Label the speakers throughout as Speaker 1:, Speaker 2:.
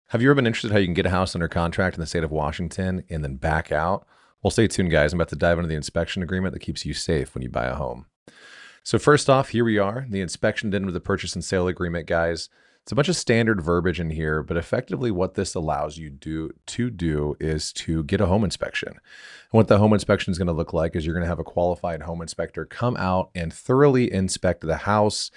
Speaker 1: Have you ever been interested in how you can get a house under contract in the state of Washington and then back out? Well, stay tuned, guys. I'm about to dive into the inspection agreement that keeps you safe when you buy a home. So first off, here we are, the inspection addendum to the purchase and sale agreement, guys. It's a bunch of standard verbiage in here, but effectively what this allows you to do is to get a home inspection. And what the home inspection is going to look like is you're going to have a qualified home inspector come out and thoroughly inspect the house.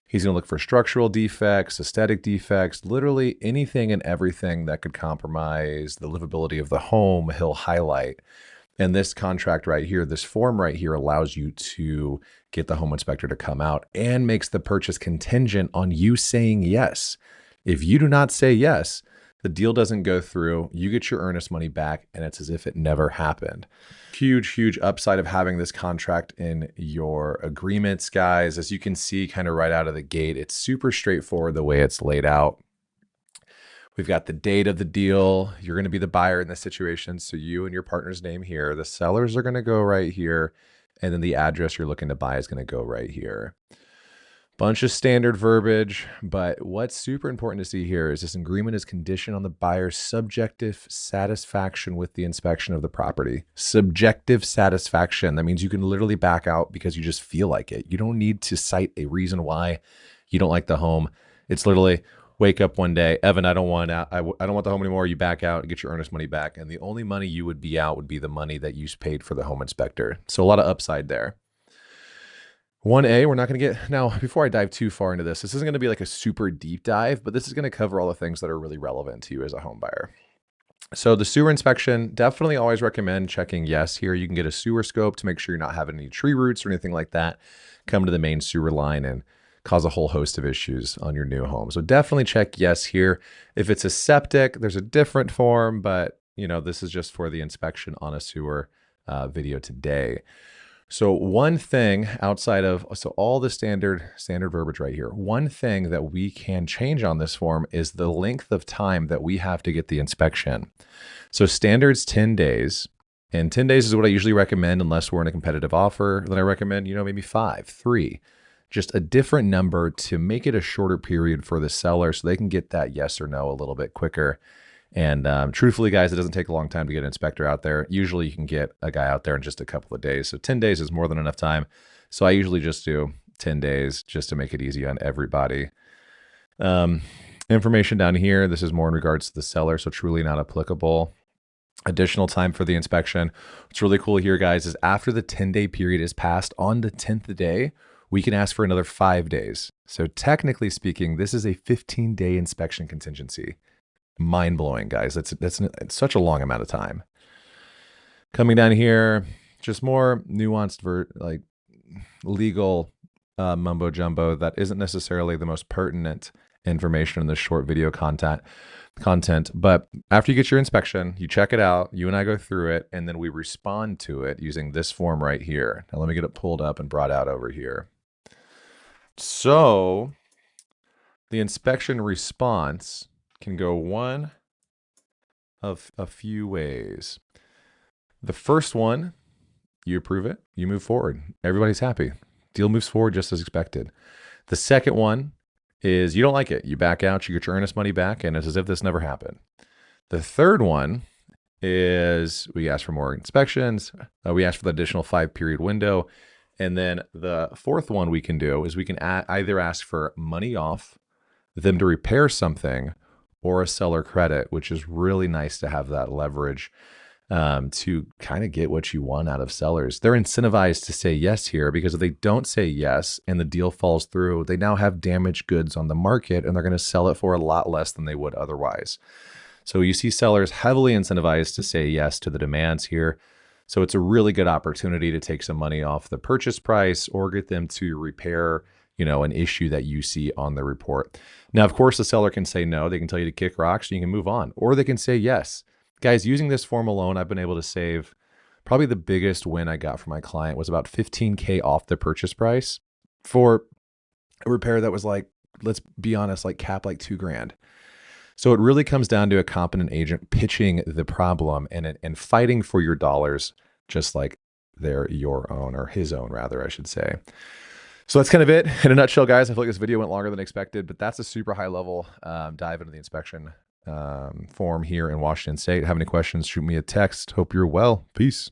Speaker 1: He's going to look for structural defects, aesthetic defects, literally anything and everything that could compromise the livability of the home, he'll highlight. And this contract right here, this form right here allows you to get the home inspector to come out and makes the purchase contingent on you saying yes. If you do not say yes, the deal doesn't go through, you get your earnest money back, and it's as if it never happened. Huge upside of having this contract in your agreements, guys. As you can see kind of right out of the gate, it's super straightforward the way it's laid out. We've got the date of the deal. You're going to be the buyer in this situation, so you and your partner's name here. The sellers are going to go right here, and then the address you're looking to buy is going to go right here. Bunch of standard verbiage, but what's super important to see here is this agreement is conditioned on the buyer's subjective satisfaction with the inspection of the property. Subjective satisfaction. That means you can literally back out because you just feel like it. You don't need to cite a reason why you don't like the home. It's literally wake up one day, Evan, I don't want the home anymore. You back out and get your earnest money back. And the only money you would be out would be the money that you paid for the home inspector. So a lot of upside there. 1A, we're not going to get, now before I dive too far into this isn't going to be like a super deep dive, but this is going to cover all the things that are really relevant to you as a home buyer. So the sewer inspection, definitely always recommend checking yes here. You can get a sewer scope to make sure you're not having any tree roots or anything like that come to the main sewer line and cause a whole host of issues on your new home. So definitely check yes here. If it's a septic, there's a different form, but this is just for the inspection on a sewer video today. So one thing outside of, all the standard verbiage right here, one thing that we can change on this form is the length of time that we have to get the inspection. So standard's 10 days, and 10 days is what I usually recommend unless we're in a competitive offer. Then I recommend, maybe 5, 3, just a different number to make it a shorter period for the seller so they can get that yes or no a little bit quicker. And truthfully, guys, it doesn't take a long time to get an inspector out there. Usually you can get a guy out there in just a couple of days. So 10 days is more than enough time. So I usually just do 10 days just to make it easy on everybody. Information down here, this is more in regards to the seller, so truly not applicable. Additional time for the inspection. What's really cool here, guys, is after the 10-day period is passed, on the 10th day, we can ask for another 5 days. So technically speaking, this is a 15-day inspection contingency. Mind-blowing, guys. It's such a long amount of time. Coming down here, just more nuanced legal mumbo jumbo that isn't necessarily the most pertinent information in this short video content. But after you get your inspection, you check it out, you and I go through it, and then we respond to it using this form right here. Now let me get it pulled up and brought out over here. So the inspection response can go one of a few ways. The first one, you approve it, you move forward. Everybody's happy. Deal moves forward just as expected. The second one is you don't like it. You back out, you get your earnest money back, and it's as if this never happened. The third one is we ask for more inspections. We ask for the additional 5-period window. And then the fourth one we can do is we can either ask for money off, them to repair something, or a seller credit, which is really nice to have that leverage to kind of get what you want out of sellers. They're incentivized to say yes here because if they don't say yes and the deal falls through, they now have damaged goods on the market and they're going to sell it for a lot less than they would otherwise. So you see sellers heavily incentivized to say yes to the demands here. So it's a really good opportunity to take some money off the purchase price or get them to repair an issue that you see on the report. Now, of course, the seller can say no. They can tell you to kick rocks and you can move on, or they can say yes. Guys, using this form alone, I've been able to save probably the biggest win I got from my client was about $15K off the purchase price for a repair that was let's be honest, cap $2,000. So it really comes down to a competent agent pitching the problem and fighting for your dollars, just like they're your own, or his own rather, I should say. So that's kind of it in a nutshell, guys. I feel like this video went longer than expected, but that's a super high level dive into the inspection form here in Washington State. Have any questions, shoot me a text. Hope you're well. Peace.